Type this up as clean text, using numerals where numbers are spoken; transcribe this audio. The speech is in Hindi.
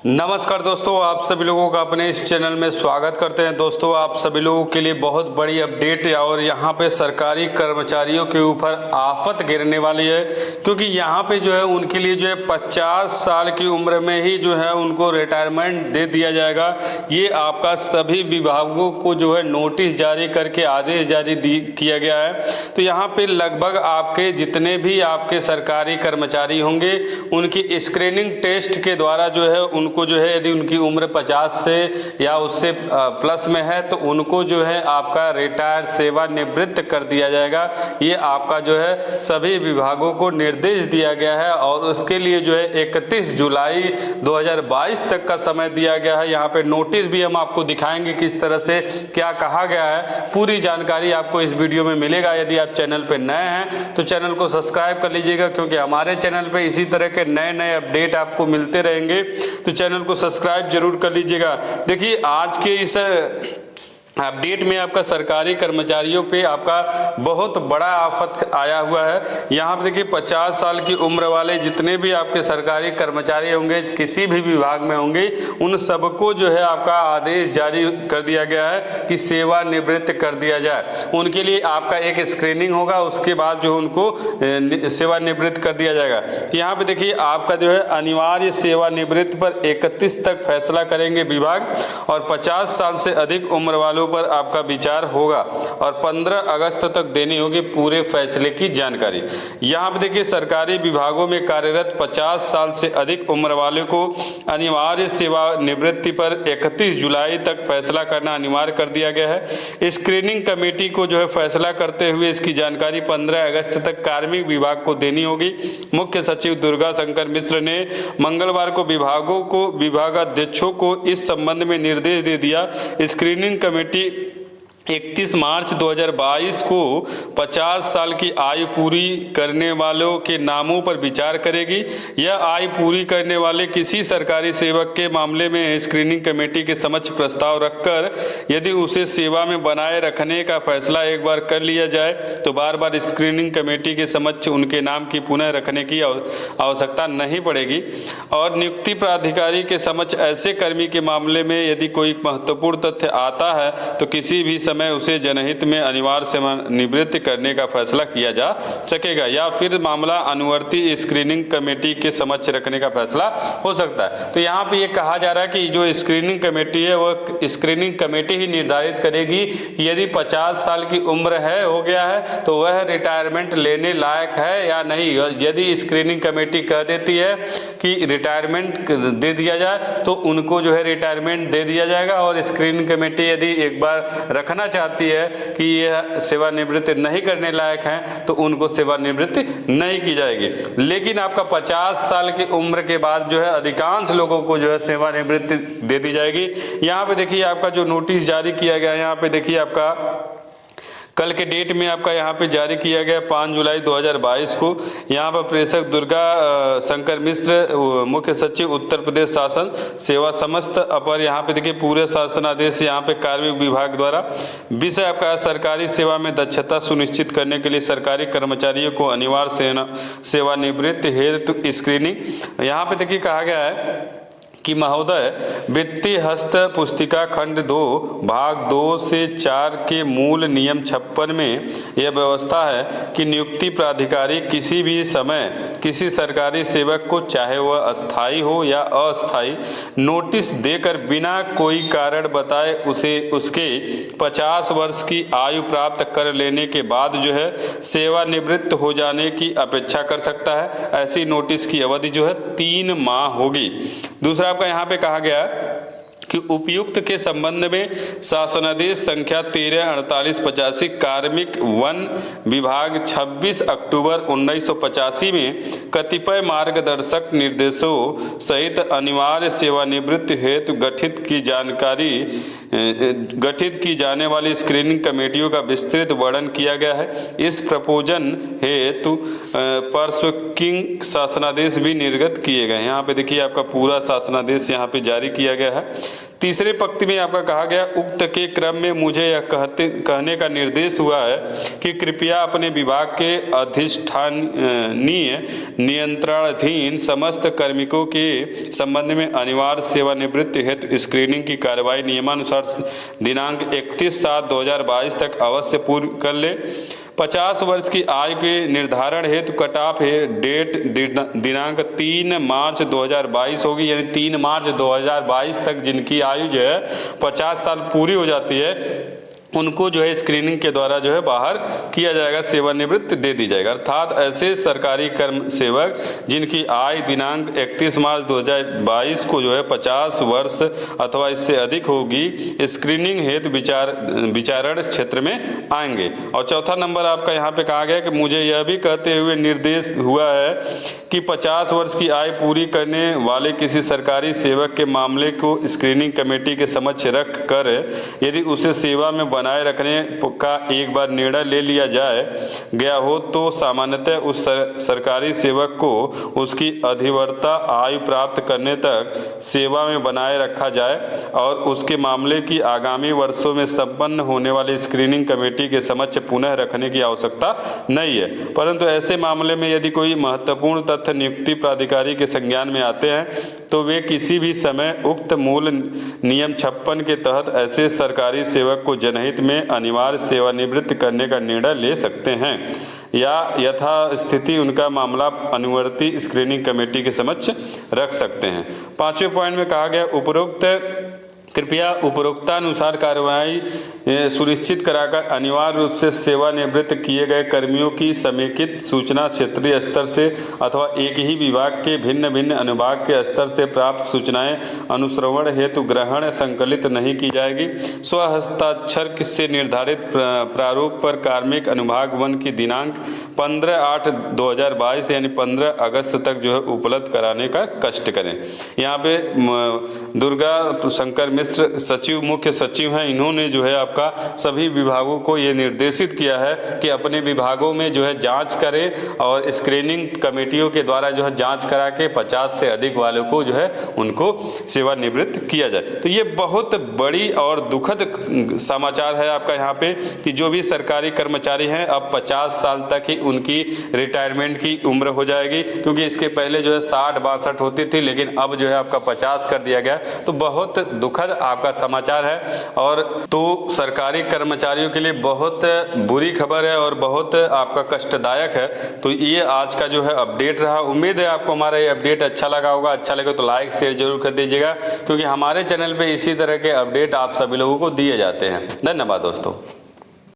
नमस्कार दोस्तों, आप सभी लोगों का अपने इस चैनल में स्वागत करते हैं। दोस्तों, आप सभी लोगों के लिए बहुत बड़ी अपडेट और यहाँ पे सरकारी कर्मचारियों के ऊपर आफत गिरने वाली है, क्योंकि यहाँ पे जो है उनके लिए जो है 50 साल की उम्र में ही जो है उनको रिटायरमेंट दे दिया जाएगा। ये आपका सभी विभागों को जो है नोटिस जारी करके आदेश जारी किया गया है। तो यहाँ पे लगभग आपके जितने भी आपके सरकारी कर्मचारी होंगे उनकी स्क्रीनिंग टेस्ट के द्वारा जो है उनको जो है यदि उनकी उम्र 50 से या उससे प्लस में है तो उनको जो है आपका रिटायर सेवानिवृत्त कर दिया जाएगा। ये आपका जो है सभी विभागों को निर्देश दिया गया है और उसके लिए जो है 31 जुलाई 2022 तक का समय दिया गया है। यहाँ पे नोटिस भी हम आपको दिखाएंगे किस तरह से क्या कहा गया है। पूरी जानकारी आपको इस वीडियो में मिलेगा। यदि आप चैनल पे नए हैं तो चैनल को सब्सक्राइब कर लीजिएगा, क्योंकि हमारे चैनल पे इसी तरह के नए नए अपडेट आपको मिलते रहेंगे। तो चैनल को सब्सक्राइब जरूर कर लीजिएगा। देखिए, आज के इस अपडेट में आपका सरकारी कर्मचारियों पे आपका बहुत बड़ा आफत आया हुआ है। यहाँ पे देखिए 50 साल की उम्र वाले जितने भी आपके सरकारी कर्मचारी होंगे, किसी भी विभाग में होंगे, उन सबको जो है आपका आदेश जारी कर दिया गया है कि सेवानिवृत्त कर दिया जाए। उनके लिए आपका एक स्क्रीनिंग होगा, उसके बाद जो उनको सेवानिवृत्त कर दिया जाएगा। तो यहाँ पे देखिए आपका जो है अनिवार्य सेवानिवृत्त पर 31 तक फैसला करेंगे विभाग, और 50 साल से अधिक उम्र वालों पर आपका विचार होगा और 15 अगस्त तक देनी होगी पूरे फैसले की जानकारी। यहाँ पे देखिए सरकारी विभागों में कार्यरत 50 साल से अधिक उम्र वाले को अनिवार्य सेवानिवृत्ति पर 31 जुलाई तक फैसला करना अनिवार्य कर दिया गया है। स्क्रीनिंग कमेटी को जो है फैसला करते हुए इसकी जानकारी 15 अगस्त तक कार्मिक विभाग को देनी होगी। मुख्य सचिव दुर्गा शंकर मिश्र ने मंगलवार को विभागाध्यक्षों को इस संबंध में निर्देश दे दिया। स्क्रीनिंग कमेटी 31 मार्च 2022 को 50 साल की आयु पूरी करने वालों के नामों पर विचार करेगी। यह आयु पूरी करने वाले किसी सरकारी सेवक के मामले में स्क्रीनिंग कमेटी के समक्ष प्रस्ताव रखकर यदि उसे सेवा में बनाए रखने का फैसला एक बार कर लिया जाए तो बार बार स्क्रीनिंग कमेटी के समक्ष उनके नाम की पुनः रखने की आवश्यकता नहीं पड़ेगी। और नियुक्ति प्राधिकारी के समक्ष ऐसे कर्मी के मामले में यदि कोई महत्वपूर्ण तथ्य आता है तो किसी भी में उसे जनहित में अनिवार्य सेवानिवृत्त करने का फैसला किया जा सकेगा, या फिर मामला अनुवर्ती स्क्रीनिंग कमेटी के समक्ष रखने का फैसला हो सकता है। तो यहाँ पे ये कहा जा रहा है कि जो स्क्रीनिंग कमेटी है वह स्क्रीनिंग कमेटी ही निर्धारित करेगी कि यदि 50 साल की उम्र है हो गया है तो वह रिटायरमेंट लेने लायक है या नहीं। यदि स्क्रीनिंग कमेटी कह देती है कि रिटायरमेंट दे दिया जाए तो उनको जो है रिटायरमेंट दे दिया जाएगा, और स्क्रीनिंग कमेटी यदि एक बार रखना चाहती है कि यह सेवानिवृत्त नहीं करने लायक हैं तो उनको सेवानिवृत्त नहीं की जाएगी। लेकिन आपका 50 साल की उम्र के बाद जो है अधिकांश लोगों को जो है सेवानिवृत्ति दे दी जाएगी। यहाँ पे देखिए आपका जो नोटिस जारी किया गया है, यहाँ पे देखिए आपका कल के डेट में आपका यहाँ पे जारी किया गया 5 जुलाई 2022 को। यहाँ पर प्रेषक दुर्गा शंकर मिश्र, मुख्य सचिव उत्तर प्रदेश शासन सेवा समस्त अपर, यहाँ पे देखिए पूरे शासन आदेश यहाँ पे कार्मिक विभाग द्वारा। विषय आपका सरकारी सेवा में दक्षता सुनिश्चित करने के लिए सरकारी कर्मचारियों को अनिवार्य सेवानिवृत्ति हेतु स्क्रीनिंग। यहाँ पे देखिए कहा गया है कि महोदय, वित्तीय हस्त पुस्तिका खंड 2 भाग 2 से 4 के मूल नियम 56 में यह व्यवस्था है कि नियुक्ति प्राधिकारी किसी भी समय किसी सरकारी सेवक को, चाहे वह अस्थायी हो या अस्थायी, नोटिस देकर बिना कोई कारण बताए उसे उसके 50 वर्ष की आयु प्राप्त कर लेने के बाद जो है सेवानिवृत्त हो जाने की अपेक्षा कर सकता है। ऐसी नोटिस की अवधि जो है 3 माह होगी। दूसरा आपका यहाँ पे कहा गया कि उपर्युक्त के संबंध में शासनादेश संख्या 134885 कार्मिक वन विभाग 26 अक्टूबर 1985 में कतिपय मार्गदर्शक निर्देशों सहित अनिवार्य सेवानिवृत्ति हेतु गठित की जाने वाली स्क्रीनिंग कमेटियों का विस्तृत वर्णन किया गया है। इस प्रपोजन हेतु परस्विंग शासनादेश भी निर्गत किए गए। यहाँ पे देखिए आपका पूरा शासनादेश यहाँ पे जारी किया गया है। तीसरे पंक्ति में आपका कहा गया, उक्त के क्रम में मुझे यह कहने का निर्देश हुआ है कि कृपया अपने विभाग के अधिष्ठानीय नियंत्रणाधीन समस्त कार्मिकों के संबंध में अनिवार्य सेवानिवृत्ति हेतु स्क्रीनिंग की कार्रवाई नियमानुसार दिनांक 31/7/2022 तक अवश्य पूर्ण कर ले। 50 वर्ष की आयु के निर्धारण हेतु कट ऑफ डेट दिनांक 3 मार्च 2022 होगी, यानी 3 मार्च 2022 तक जिनकी आयु जो है 50 साल पूरी हो जाती है उनको जो है स्क्रीनिंग के द्वारा जो है बाहर किया जाएगा, सेवानिवृत्ति दे दी जाएगा। अर्थात ऐसे सरकारी कर्म सेवक जिनकी आयु दिनांक 31 मार्च 2022 को जो है 50 वर्ष अथवा इससे अधिक होगी, स्क्रीनिंग हेतु विचारण क्षेत्र में आएंगे। और चौथा नंबर आपका यहाँ पे कहा गया कि मुझे यह भी कहते हुए निर्देश हुआ है कि 50 वर्ष की आयु पूरी करने वाले किसी सरकारी सेवक के मामले को स्क्रीनिंग कमेटी के समक्ष रख कर यदि उसे सेवा में बनाए रखने का एक बार निर्णय ले लिया गया हो तो सामान्यतः उस सरकारी सेवक को उसकी अधिवर्ता आयु प्राप्त करने तक सेवा में बनाए रखा जाए और उसके मामले की आगामी वर्षों में संपन्न होने वाली स्क्रीनिंग कमेटी के समक्ष पुनः रखने की आवश्यकता नहीं है। परंतु ऐसे मामले में यदि कोई महत्वपूर्ण तथ्य नियुक्ति प्राधिकारी के संज्ञान में आते हैं तो वे किसी भी समय उक्त मूल नियम 56 के तहत ऐसे सरकारी सेवक को जनहित में अनिवार्य सेवानिवृत्त करने का निर्णय ले सकते हैं या यथास्थिति उनका मामला अनुवर्ती स्क्रीनिंग कमेटी के समक्ष रख सकते हैं। 5वें पॉइंट में कहा गया, उपरोक्त कृपया उपरोक्तानुसार कार्रवाई सुनिश्चित कराकर अनिवार्य रूप से सेवानिवृत्त किए गए कर्मियों की समेकित सूचना क्षेत्रीय स्तर से अथवा एक ही विभाग के भिन्न भिन्न अनुभाग के स्तर से प्राप्त सूचनाएं अनुश्रवण हेतु ग्रहण संकलित नहीं की जाएगी। स्वहस्ताक्षर से निर्धारित प्रारूप पर कार्मिक अनुभाग 1 की दिनांक 15/8/2022 यानी 15 अगस्त तक जो है उपलब्ध कराने का कष्ट करें। यहाँ पे दुर्गा शंकर मिश्र सचिव मुख्य सचिव हैं, इन्होंने जो है आपका सभी विभागों को ये निर्देशित किया है कि अपने विभागों में जो है जांच करें और स्क्रीनिंग कमेटियों के द्वारा जो है जांच करा के 50 से अधिक वालों को जो है उनको सेवानिवृत्त किया जाए। तो ये बहुत बड़ी और दुखद समाचार है आपका यहाँ पे कि जो भी सरकारी कर्मचारी हैं अब 50 साल तक ही उनकी रिटायरमेंट की उम्र हो जाएगी, क्योंकि इसके पहले जो है 60-62 होती थी, लेकिन अब जो है आपका 50 कर दिया गया। तो बहुत दुखद आपका समाचार है और तो सरकारी कर्मचारियों के लिए बहुत बुरी खबर है और बहुत आपका कष्टदायक है। तो ये आज का जो है अपडेट रहा। उम्मीद है आपको हमारा ये अपडेट अच्छा लगा होगा। अच्छा लगे तो लाइक शेयर जरूर कर दीजिएगा, क्योंकि हमारे चैनल पे इसी तरह के अपडेट आप सभी लोगों को दिए जाते हैं। धन्यवाद दोस्तों।